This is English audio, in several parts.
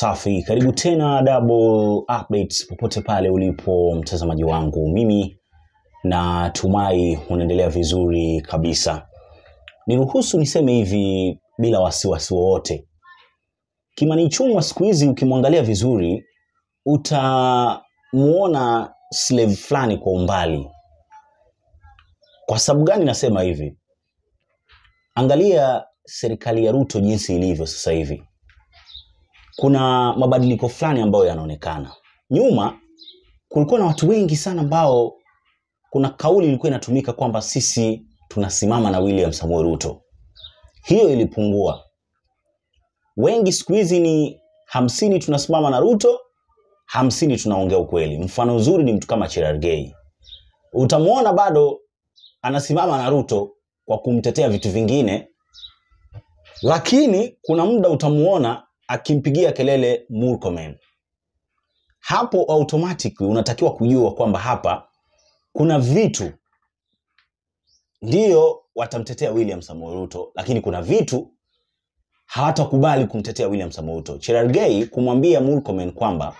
Safi, karibu tena double updates popote pale ulipo mtazamaji wangu. Mimi na tumai unaendelea vizuri kabisa. Niruhusu niseme hivi bila wasiwasi wowote. Kimani Ichung'wah siku hizi ukimwangalia vizuri utamuona slave fulani kwa umbali. Kwa sababu gani nasema hivi? Angalia serikali ya Ruto jinsi ilivyo sasa hivi. Kuna mabadiliko fulani ambayo yanaonekana. Nyuma kulikuwa na watu wengi sana ambao kuna kauli ilikuwa inatumika kwamba sisi tunasimama na William Samoei Ruto. Hiyo ilipungua. Wengi siku hizi ni 50 tunasimama na Ruto, 50 tunaongea ukweli. Mfano nzuri ni mtu kama Cherargei. Utamuona bado anasimama na Ruto kwa kumtetea vitu vingine, lakini kuna muda utamuona akimpigia kelele Murkomen. Hapo automatically unatakiwa kujua kwamba hapa kuna vitu ndio watamtetea William Samoei Ruto, lakini kuna vitu hawatakubali kumtetea William Samoei Ruto. Cherargei kumwambia Murkomen kwamba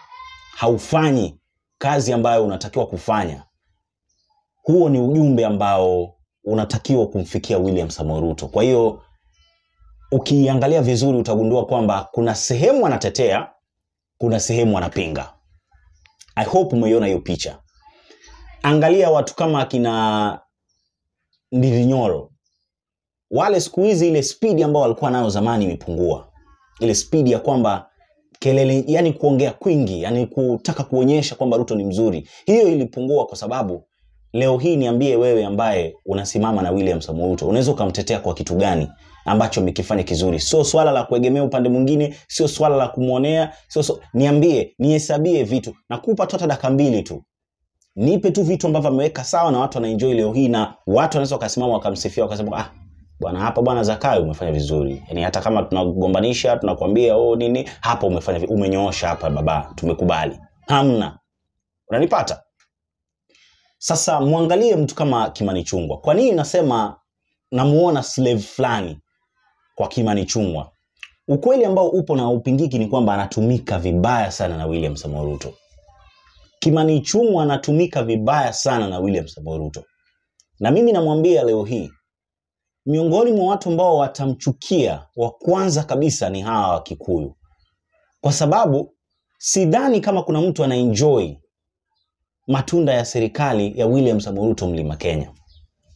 haufanyi kazi ambayo unatakiwa kufanya, huo ni ujumbe ambao unatakiwa kumfikia William Samoei Ruto. Kwa hiyo ukiangalia vizuri utagundua kwamba kuna sehemu anatetea, kuna sehemu anapinga. I hope umeiona hiyo picha. Angalia watu kama akina Ndirinyoro. Wale siku hizi ile speed ambao walikuwa nayo zamani imepungua. Ile speed ya kwamba kelele, yani kuongea kwingi, yani kutaka kuonyesha kwamba Ruto ni mzuri. Hiyo ilipungua kwa sababu leo hii niambie wewe ambaye unasimama na William Samoei Ruto, unaweza kumtetea kwa kitu gani ambacho amekifanya kizuri? Sio swala la kuegemea upande mwingine, sio swala la kumuonea, niambie, nihesabie vitu. Nakupa tu hata dakika 2 tu. Nipe tu vitu ambavyo ameweka sawa na watu wanaenjoy leo hii, na watu wanaweza kusimama wakamsifia wakasema bwana hapa bwana Zakayo umefanya vizuri. Yaani hata kama tunagombanisha tunakwambia nini, hapa umefanya umenyoosha hapa baba, tumekubali. Hamna. Unanipata? Sasa muangalie mtu kama Kimani Ichung'wah. Kwa nini nasema namuona slave fulani kwa Kimani Ichung'wah? Ukweli ambao upo na upingiki ni kwamba anatumika vibaya sana na William Samoei Ruto. Kimani Ichung'wah anatumika vibaya sana na William Samoei Ruto. Na mimi namwambia leo hii, miongoni mwa watu ambao watamchukia wa kwanza kabisa ni hawa wa Kikuyu. Kwa sababu sidhani kama kuna mtu anaenjoy matunda ya serikali ya William Samoei Ruto Mlima Kenya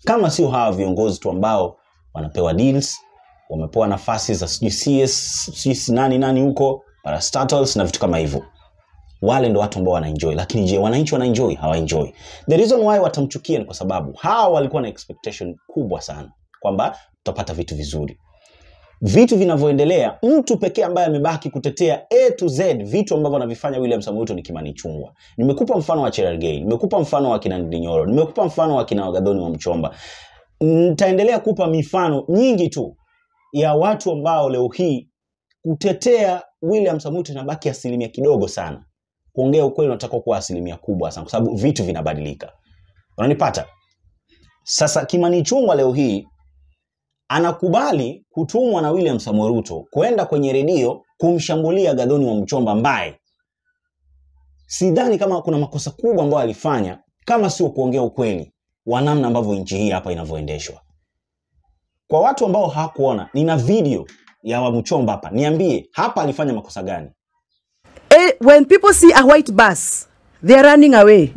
kama sio hawa viongozi tu ambao wanapewa deals, wamepewa nafasi za CS nani huko, para Statehouse na vitu kama hivyo. Wale ndo watu ambao wanaenjoy. Lakini je, wananchi wanaenjoy? Hawaenjoy. The reason why watamchukia ni kwa sababu hawa walikuwa na expectation kubwa sana kwamba tutapata vitu vizuri. Vitu vinavyoendelea, mtu pekee ambaye amebaki kutetea A to Z vitu ambavyo anavifanya William Samoei Ruto ni Kimani Ichung'wah. Nimekupa mfano wa Cherargei, nimekupa mfano wa kina Ndirinyoro, nimekupa mfano wa kina Wamuchomba. Nitaendelea kupa mifano nyingi tu ya watu ambao leo hii kutetea William Samoei Ruto inabaki asilimia kidogo sana. Kuongea ukweli unataka kuwa asilimia kubwa sana kwa sababu vitu vinabadilika. Unanipata? Sasa Kimani Ichung'wah leo hii anakubali kutumwa na William Samoei Ruto kwenda kwenye redio kumshambulia Wamuchomba ambaye sidhani kama kuna makosa kubwa ambayo alifanya kama sio kuongea ukweli wa namna ambavyo nchi hii hapa inavyoendeshwa. Kwa watu ambao hawakuona, nina video ya Wamuchomba hapa. Niambie hapa alifanya makosa gani? When people see a white bus, they are running away.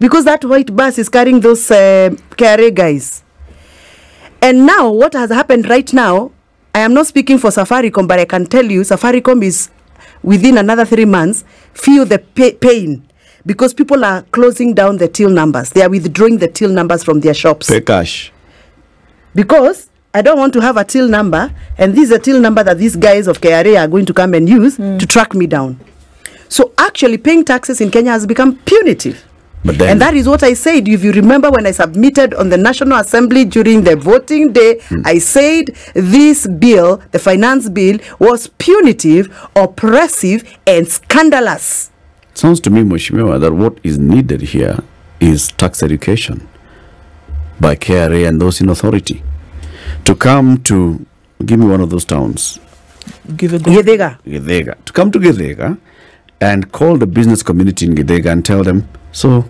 Because that white bus is carrying those KRA guys. And now, what has happened right now, I am not speaking for Safaricom, but I can tell you, Safaricom is, within another 3 months, feel the pain. Because people are closing down the till numbers. They are withdrawing the till numbers from their shops. Pay cash. Because I don't want to have a till number, and this is a till number that these guys of KRA are going to come and use to track me down. So actually, paying taxes in Kenya has become punitive. And that is what I said. If you remember when I submitted on the National Assembly during the voting day, I said this bill, the finance bill, was punitive, oppressive, and scandalous. It sounds to me, Mheshimiwa, that what is needed here is tax education by KRA and those in authority to come to, give me one of those towns, Githega, to come to Githega and call the business community in Githega and tell them, so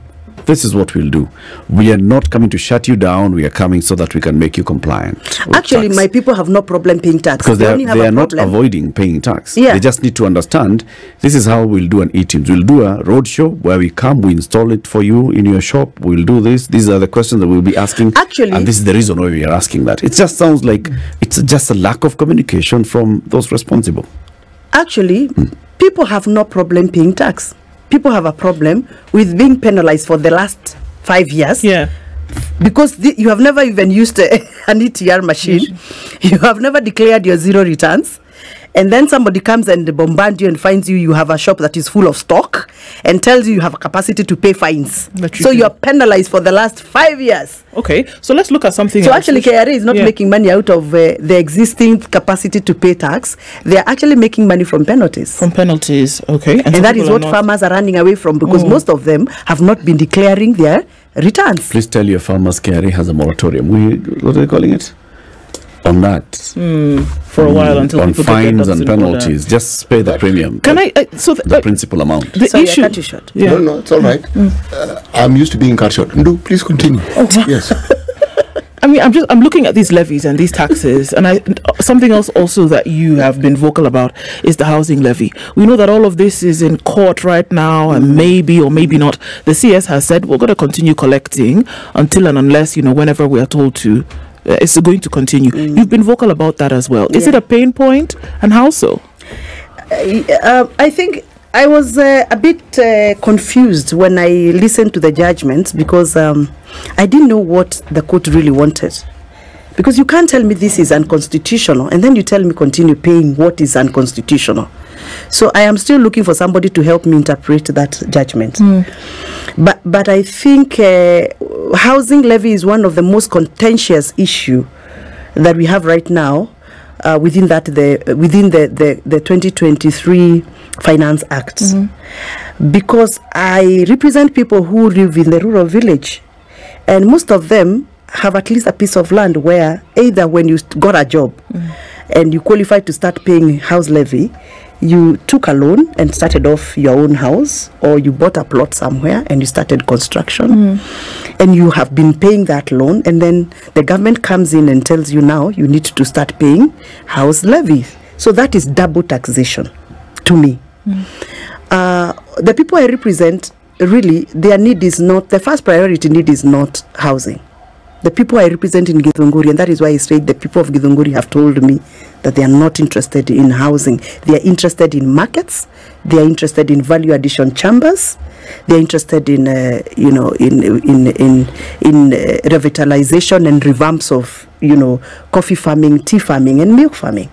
this is what we'll do. We are not coming to shut you down. We are coming so that we can make you compliant. Actually, my people have no problem paying tax. Because they are not avoiding paying tax. Yeah. They just need to understand this is how we'll do an e-teams. We'll do a roadshow where we come, we install it for you in your shop. We'll do this. These are the questions that we'll be asking. Actually, and this is the reason why we are asking that. It just sounds like it's just a lack of communication from those responsible. Actually, people have no problem paying tax. People have a problem with being penalized for the last 5 years. Yeah. Because you have never even used an ETR machine. You have never declared your zero returns. And then somebody comes and bombards you and finds you have a shop that is full of stock and tells you have a capacity to pay fines. So you are penalized for the last 5 years. Okay, so let's look at something So else. actually KRA is not making money out of the existing capacity to pay tax. They are actually making money from penalties. From penalties, okay. And that is what farmers are running away from, because most of them have not been declaring their returns. Please tell your farmers KRA has a moratorium. What are they calling it? On that. For a while until on people fines and penalties. Just pay the premium. Can I? The principal amount. The Sorry, issue. I cut you short. Yeah. No, it's all right. I'm used to being cut short. Ndu, please continue. Yes. I mean, I'm looking at these levies and these taxes, and something else also that you have been vocal about is the housing levy. We know that all of this is in court right now, and maybe or maybe not. The CS has said we're going to continue collecting until and unless, whenever we are told to. It's going to continue. You've been vocal about that as well. Is it a pain point, and how so? I think I was a bit confused when I listened to the judgments, because I didn't know what the court really wanted. Because you can't tell me this is unconstitutional and then you tell me continue paying what is unconstitutional. So I am still looking for somebody to help me interpret that judgment. But I think housing levy is one of the most contentious issue that we have right now within the 2023 Finance Act. Because I represent people who live in the rural village, and most of them have at least a piece of land where either when you got a job and you qualified to start paying house levy, you took a loan and started off your own house, or you bought a plot somewhere and you started construction, and you have been paying that loan, and then the government comes in and tells you now you need to start paying house levy. So that is double taxation to me. The people I represent, really, their need is not, the first priority need is not housing. The people I represent in Githunguri, and that is why I said the people of Githunguri have told me that they are not interested in housing. They are interested in markets. They are interested in value addition chambers. They are interested in revitalization and revamps of coffee farming, tea farming, and milk farming.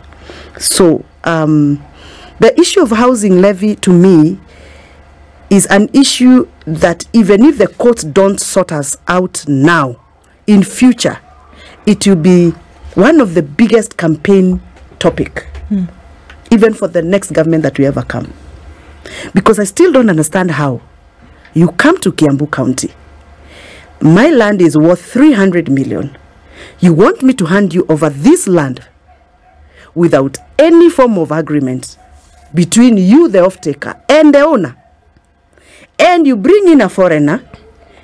So the issue of housing levy to me is an issue that even if the courts don't sort us out now, in future, it will be one of the biggest campaign topic, even for the next government that will ever come. Because I still don't understand how you come to Kiambu County. My land is worth 300 million. You want me to hand you over this land without any form of agreement between you, the off-taker, and the owner. And you bring in a foreigner,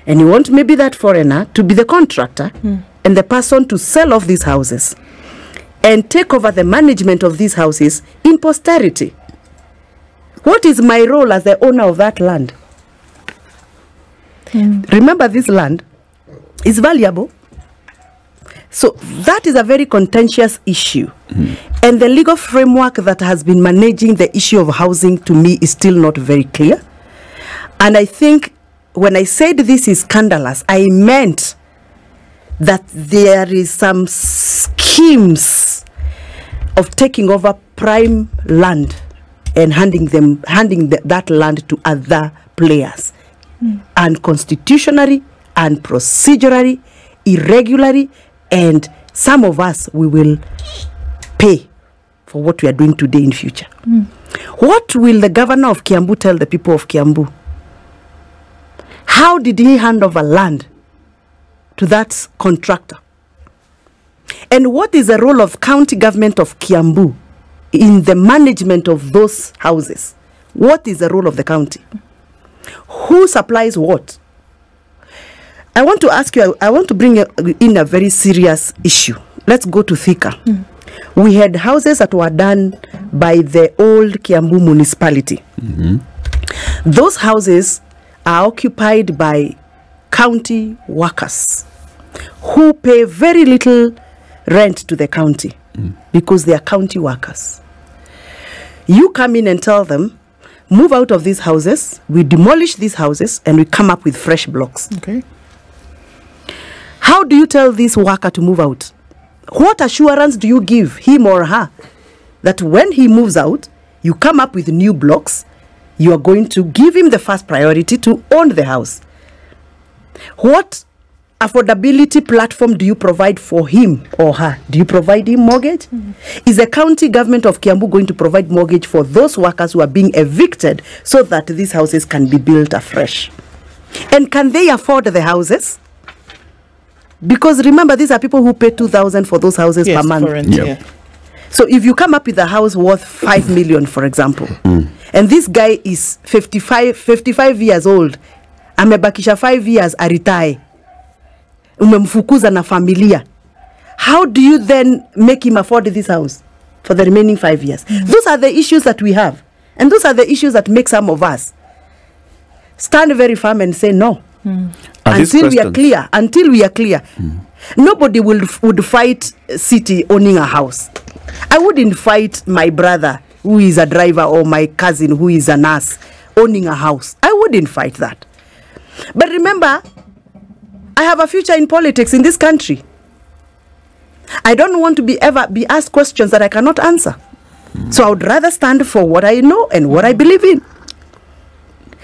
and you want maybe that foreigner to be the contractor and the person to sell off these houses and take over the management of these houses in posterity. What is my role as the owner of that land? Remember, this land is valuable. So that is a very contentious issue. And the legal framework that has been managing the issue of housing, to me, is still not very clear. And I think when I said this is scandalous, I meant that there is some schemes of taking over prime land and handing that land to other players, unconstitutionally and procedurally, irregularly, and some of us, we will pay for what we are doing today in future. What will the governor of Kiambu tell the people of Kiambu? How did he hand over land to that contractor? And what is the role of county government of Kiambu in the management of those houses. What is the role of the county? Who supplies what? I want to ask you, I want to bring in a very serious issue. Let's go to Thika. We had houses that were done by the old Kiambu municipality. Those houses are occupied by county workers who pay very little rent to the county because they are county workers. You come in and tell them, move out of these houses, we demolish these houses, and we come up with fresh blocks. Okay. How do you tell this worker to move out? What assurance do you give him or her that when he moves out, you come up with new blocks, you are going to give him the first priority to own the house? What affordability platform do you provide for him or her? Do you provide him mortgage? Is the county government of Kiambu going to provide mortgage for those workers who are being evicted so that these houses can be built afresh? And can they afford the houses? Because remember, these are people who pay 2,000 for those houses per month. For rent, yeah. So if you come up with a house worth 5 million, for example, and this guy is 55 years old, amebakisha 5 years retire, umemfukuza na familia, how do you then make him afford this house for the remaining 5 years? Those are the issues that we have. And those are the issues that make some of us stand very firm and say no. Until we are clear. Nobody would fight city owning a house. I wouldn't fight my brother who is a driver or my cousin who is a nurse owning a house. I wouldn't fight that. But remember, I have a future in politics in this country. I don't want to ever be asked questions that I cannot answer. So I would rather stand for what I know and what I believe in.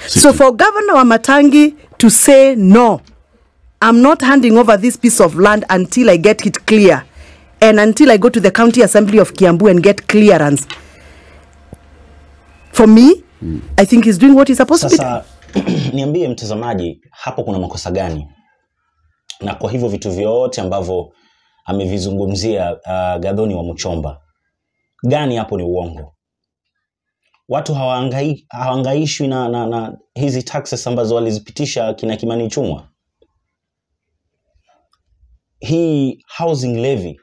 So for Governor Wamatangi to say, no, I'm not handing over this piece of land until I get it clear, and until I go to the County Assembly of Kiambu and get clearance, for me, I think he's doing what he's supposed to be doing. Sasa, niambie mtazamaji, hapo kuna makosa gani? Na kwa hivyo vitu vyote ambavyo amevizungumzia Gathoni Wamuchomba, gani hapo ni uongo? Watu hawangaishwi na hizi taxes ambazo walizipitisha kina Kimani Ichung'wah. Hii housing levy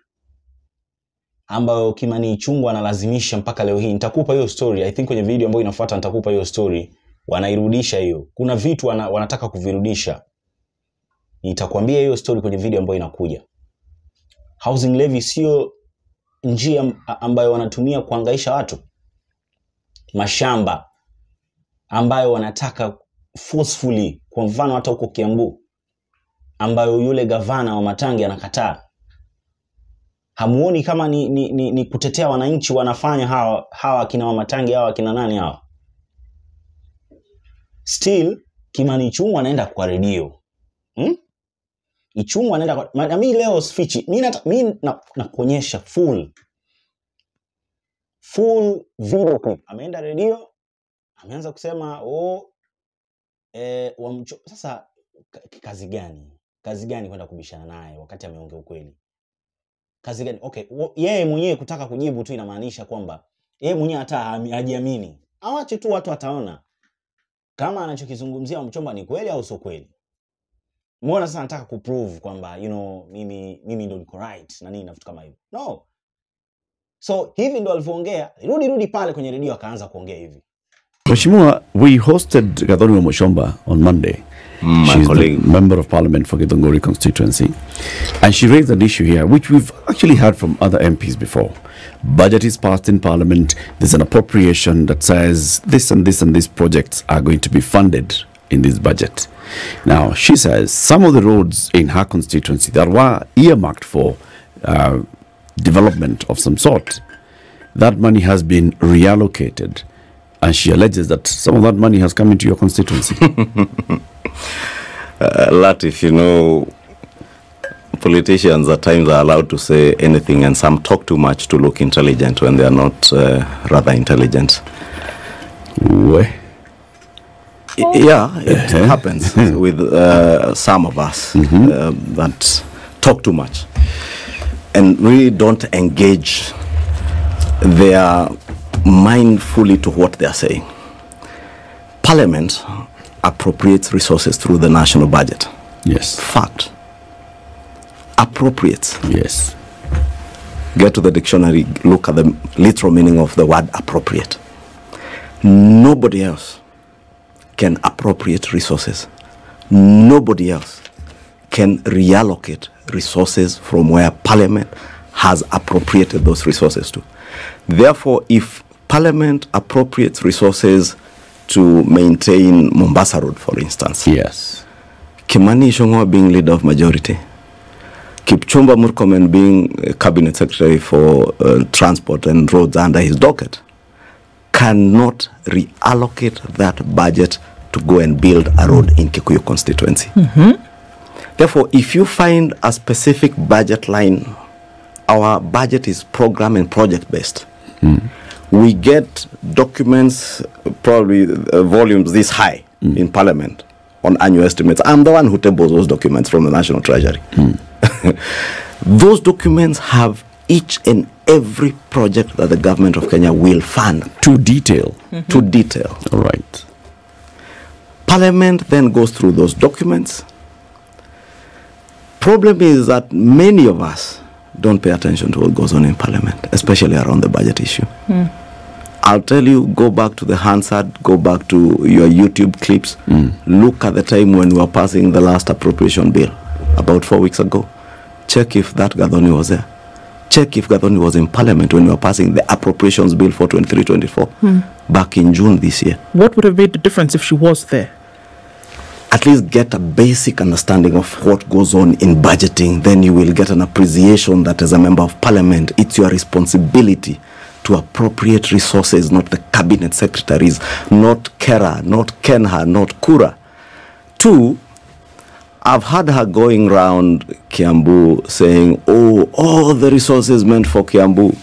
ambayo Kimani Ichung'wah analazimisha mpaka leo hii. Nitakupa hiyo story. I think kwenye video ambayo inafuata nitakupa hiyo story. Wanairudisha hiyo. Kuna vitu wanataka kuvirudisha. Nitakwambia hiyo story kwenye video ambayo inakuja. Housing levy sio njia ambayo wanatumia kuhangaisha watu. Mashamba ambayo wanataka forcefully, kwa mfano hata huko Kiambu, ambayo yule gavana wa Matangi anakataa. Hamuoni kama ni kutetea wananchi wanafanya hawa kina wa Matangi, hawa kina nani hawa? Still Kimani Ichung'wah anaenda kwa redio. Ichung'wah anaenda kwa, na mimi leo speech mimi nakuonyesha full video clip. Ameenda redio, ameanza kusema sasa kazi gani kwenda kubishana naye wakati ameongea ukweli? Kazi gani? Okay, yeye mwenyewe kutaka kujibu tu inamaanisha kwamba yeye mwenyewe hata hajiamini. Awache tu watu wataona kama anachokizungumzia Wamuchomba ni kweli au sio kweli. Mbona sasa anataka kuprove kwamba mimi ndo niko right na nini na vitu kama hivyo? No. So hivi ndo alivyoongea, rudi pale kwenye redio akaanza kuongea hivi. Mheshimiwa, we hosted Gathoni Wamuchomba on Monday. She's the member of parliament for Githunguri constituency. And she raised an issue here, which we've actually heard from other MPs before. Budget is passed in parliament. There's an appropriation that says this and this and these projects are going to be funded in this budget. Now, she says some of the roads in her constituency that were earmarked for development of some sort, that money has been reallocated. And she alleges that some of that money has come into your constituency. Latif, you know, politicians at times are allowed to say anything, and some talk too much to look intelligent when they are not rather intelligent. Yeah, it happens with some of us that talk too much and really don't engage they are mindfully to what they are saying. Parliament appropriates resources through the national budget. Yes. Fact. Appropriates. Yes. Get to the dictionary, look at the literal meaning of the word appropriate. Nobody else can appropriate resources. Nobody else can reallocate resources from where Parliament has appropriated those resources to. Therefore, if Parliament appropriates resources to maintain Mombasa Road, for instance, Yes. Kimani Ichung'wah being leader of majority, Kipchumba Murkomen being cabinet secretary for transport and roads under his docket, cannot reallocate that budget to go and build a road in Kikuyu constituency. Therefore, if you find a specific budget line, our budget is program and project based. We get documents, probably volumes this high in Parliament on annual estimates. I'm the one who tables those documents from the National Treasury. Those documents have each and every project that the government of Kenya will fund To detail. to detail. All right. Parliament then goes through those documents. Problem is that many of us don't pay attention to what goes on in Parliament, especially around the budget issue. I'll tell you, go back to the Hansard, go back to your YouTube clips, look at the time when we were passing the last appropriation bill, about 4 weeks ago. Check if that Gathoni was there. Check if Gathoni was in Parliament when we were passing the appropriations bill for 23-24, back in June this year. What would have made the difference if she was there? At least get a basic understanding of what goes on in budgeting. Then you will get an appreciation that as a member of Parliament, it's your responsibility to appropriate resources, not the cabinet secretaries, not Kera, not Kenha, not Kura. 2, I've had her going around Kiambu saying, oh, all the resources meant for Kiambu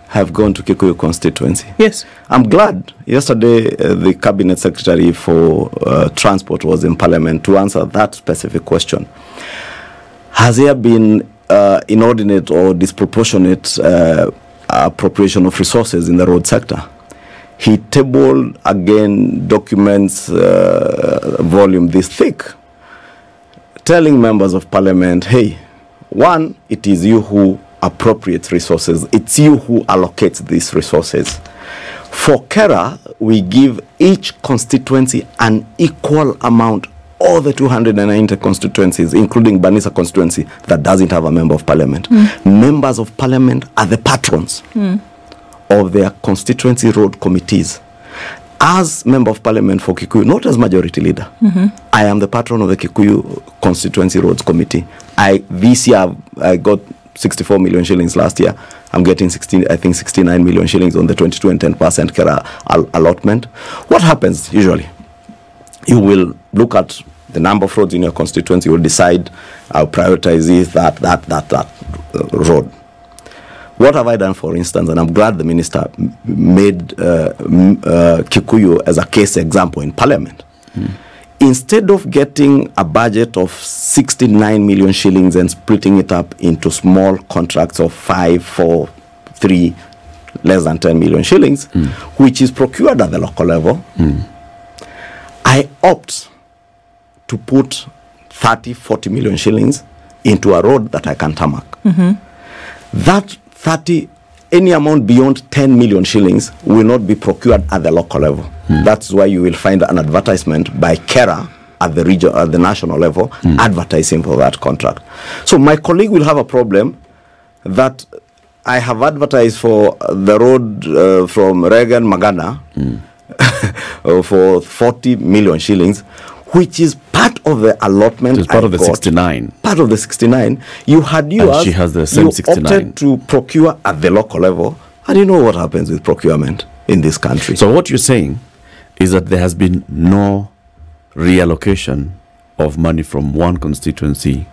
have gone to Kikuyu constituency. Yes. I'm glad yesterday the cabinet secretary for transport was in Parliament to answer that specific question. Has there been inordinate or disproportionate appropriation of resources in the road sector? He tabled again documents volume this thick, telling members of Parliament, hey, one, it is you who appropriates resources. It's you who allocates these resources. For Kera, we give each constituency an equal amount, all the 290 constituencies, including Banisa constituency, that doesn't have a member of Parliament. Members of Parliament are the patrons of their constituency road committees. As member of Parliament for Kikuyu, not as majority leader, I am the patron of the Kikuyu constituency roads committee. This year I got 64 million shillings last year. I'm getting 69 million shillings on the 22 and 10% Kera allotment. What happens usually? You will look at the number of roads in your constituency. You will decide, I'll prioritize this, that road. What have I done, for instance, and I'm glad the minister made Kikuyu as a case example in Parliament. Instead of getting a budget of 69 million shillings and splitting it up into small contracts of 5, 4, 3, less than 10 million shillings, which is procured at the local level, I opt to put 30, 40 million shillings into a road that I can tarmac. That 30, any amount beyond 10 million shillings will not be procured at the local level. That's why you will find an advertisement by Kera at the region, at the national level, advertising for that contract. So my colleague will have a problem that I have advertised for the road from Reagan Magana for 40 million shillings, which is part of the allotment. It's part of the 69. Part of the 69. You had yours. And she has the same you 69. Opted to procure at the local level. And you know what happens with procurement in this country. So what you're saying is that there has been no reallocation of money from one constituency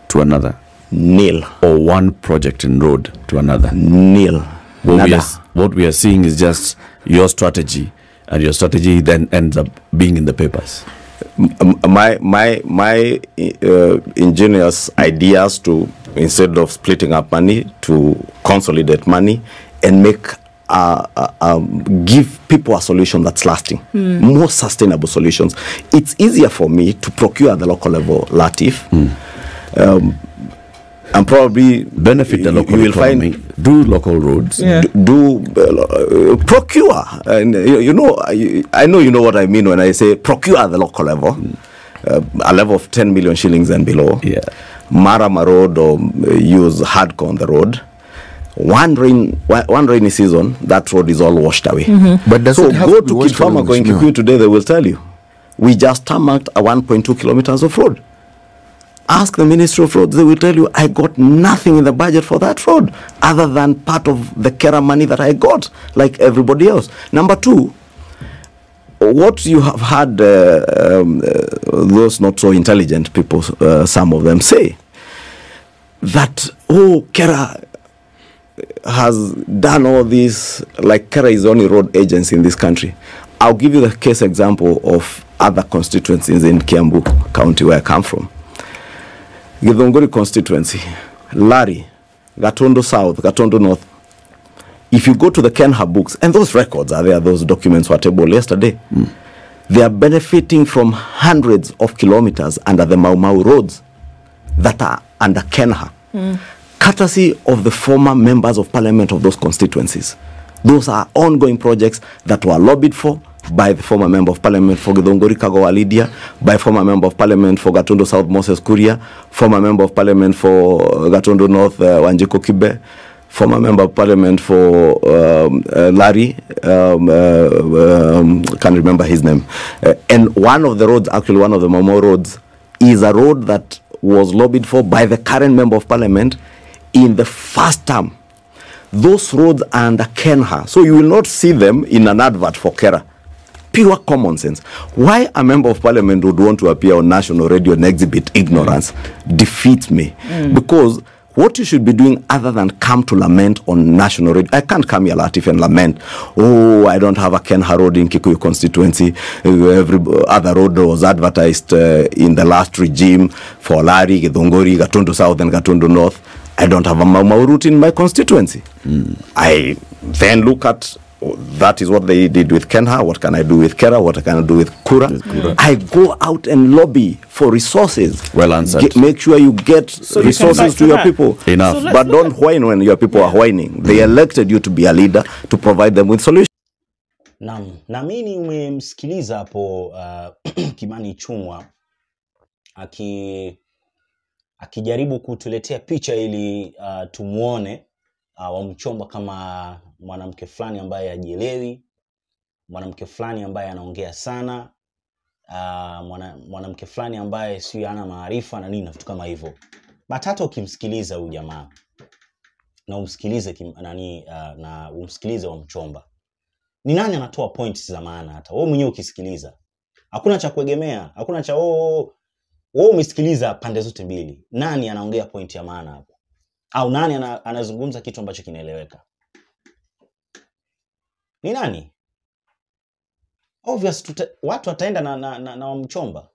to another, nil, or one project in road to another. Nil. What we are seeing is just your strategy, and your strategy then ends up being in the papers. My ingenious ideas to, instead of splitting up money, to consolidate money and make give people a solution that's lasting, more sustainable solutions. It's easier for me to procure at the local level, Latif, and probably benefit the local economy, do local roads, procure. And I know you know what I mean when I say procure at the local level, a level of 10 million shillings and below. Yeah. Marama road, or use hardcore on the road. One rainy season, that road is all washed away. But does so it have go to be to washed Kifama away going with Kikuyu today, they will tell you. We just tarmacked a 1.2 kilometers of road. Ask the Ministry of Roads, they will tell you, I got nothing in the budget for that road other than part of the Kera money that I got, like everybody else. Number two, what you have had those not so intelligent people, some of them say, that, oh, Kera has done all this, like Kera is the only road agency in this country. I'll give you the case example of other constituencies in Kiambu County where I come from. Githunguri constituency, Lari, Gatondo South, Gatondo North. If you go to the Kenha books, and those records are there, those documents were tabled yesterday, they are benefiting from hundreds of kilometers under the Mau Mau roads that are under Kenha, courtesy of the former members of parliament of those constituencies. Those are ongoing projects that were lobbied for by the former member of parliament for Githunguri Kagowa Lydia, by former member of parliament for Gatondo South Moses Kuria, former member of parliament for Gatondo North Wanjiko Kibe, former member of parliament for Larry, can't remember his name. And one of the roads, actually one of the Momo roads, is a road that was lobbied for by the current member of parliament in the first term. Those roads are under Kenha, so you will not see them in an advert for Kera. Pure common sense. Why a member of parliament would want to appear on national radio and exhibit ignorance defeats me. Because what you should be doing other than come to lament on national radio, I can't come here, Latif, and lament, oh, I don't have a Kenha road in Kikuyu constituency. Every other road was advertised in the last regime for Lari, Githunguri, Gatondo South and Gatondo North. I don't have a Mau Mau route in my constituency. I then look at, that is what they did with Kenha. What can I do with Kera? What can I do with Kura? I go out and lobby for resources. Well answered. Make sure you get resources to your people. Enough. So but don't whine when your people are whining. They elected you to be a leader, to provide them with solutions. Naamini umemsikiliza hapo Kimani Ichung'wah akijaribu kutuletea picha ili tumuone Wamuchomba kama mwanamke fulani ambaye hajielewi, mwanamke fulani ambaye anaongea sana, mwanamke fulani ambaye sio hana maarifa na nini na vitu kama hivyo. Hata ukimsikiliza huyu jamaa na umsikilize na umsikilize Wamuchomba, ni nani anatoa points za maana? Hata wewe mwenyewe ukisikiliza hakuna cha kuegemea, hakuna cha wewe umesikiliza pande zote mbili, nani anaongea point ya maana hapo? Au nani anazungumza kitu ambacho kinaeleweka? Ni nani? Obvious watu wataenda na Wamuchomba.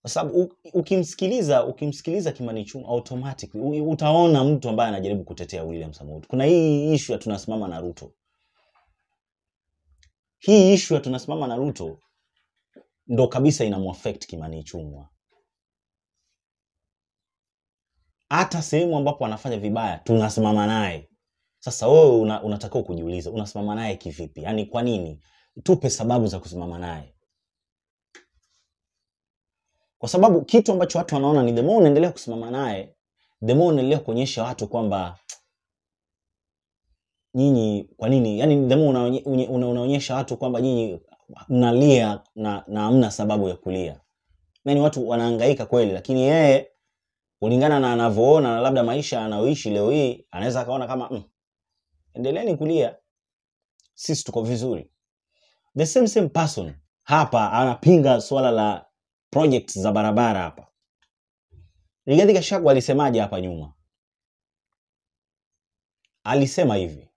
Kwa sababu ukimsikiliza Kimani Ichung'wah automatically utaona mtu ambaye anajaribu kutetea William Samoei. Kuna hii issue ya tunasimama na Ruto. Hii issue ya tunasimama na Ruto ndo kabisa inamuaffect Kimani Ichung'wah. Hata sehemu ambapo anafanya vibaya tunasimama naye. Sasa wewe unatakiwa kujiuliza, unasimama naye kivipi? Yaani kwa nini? Tupe sababu za kusimama naye. Kwa sababu kitu ambacho watu wanaona ni the more unaendelea kusimama naye, the more unaendelea kuonyesha watu kwamba nyinyi kwa nini? Yaani the more unaonyesha watu kwamba nyinyi mnalia na hamna sababu ya kulia. Yaani watu wanahangaika kweli, lakini yeye kulingana na anavyoona na labda maisha anaoishi leo hii, anaweza akaona kama endeleeni kulia, sisi tuko vizuri. The same person hapa anapinga swala la projects za barabara hapa. Rigathi Gachagua alisemaje hapa nyuma? Alisema hivi: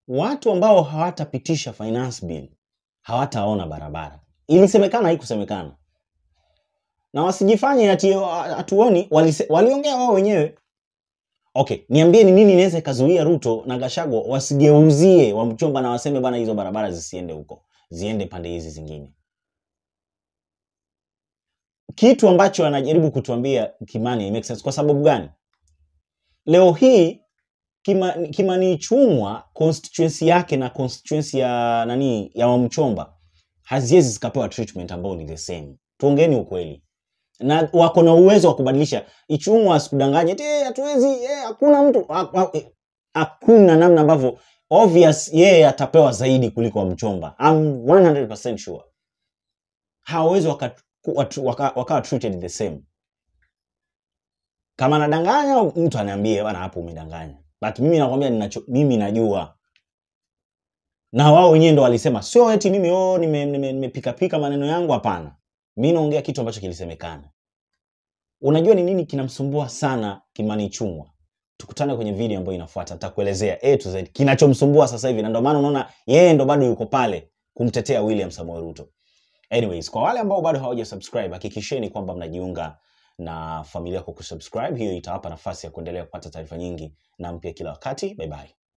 watu ambao hawatapitisha finance bill hawataona barabara. Ilisemekana, haikusemekana. Na wasijifanye ati hatuoni, waliongea wao wenyewe. Okay, niambie ni nini inaweza ikazuia Ruto na Gachagua wasigeuzie Wamuchomba na waseme bana hizo barabara zisiende huko, ziende pande hizi zingine. Kitu ambacho anajaribu kutuambia Kimani make sense. Kwa sababu gani? Leo hii Kimani Ichung'wah constituency yake na constituency ya nani ya Wamuchomba haziwezi zikapewa treatment ambayo ni the same. Tuongeeni ukweli. Na wako na uwezo wa kubadilisha. Ichung'wah asikudanganye hatuwezi, hakuna mtu, hakuna namna ambavyo obvious yeye atapewa zaidi kuliko Wamuchomba. I'm 100% sure. Hawezi wakawa treated the same. Kama nadanganya mtu aniambie bana hapo umedanganya. But mimi nakwambia mimi najua. Na wao wenyewe ndo walisema sio eti mimi nimepika maneno yangu, hapana. Mimi naongea kitu ambacho kilisemekana. Unajua ni nini kinamsumbua sana Kimani Ichung'wah? Tukutane kwenye video ambayo inafuata, nitakuelezea A to Z kinachomsumbua sasa hivi, na ndio maana unaona yeye ndo bado yuko pale kumtetea William Samoei Ruto. Anyways, kwa wale ambao bado hawajasubscribe, hakikisheni kwamba mnajiunga na familia kwa kusubscribe. Hiyo itawapa nafasi ya kuendelea kupata taarifa nyingi na mpya kila wakati. Bye bye.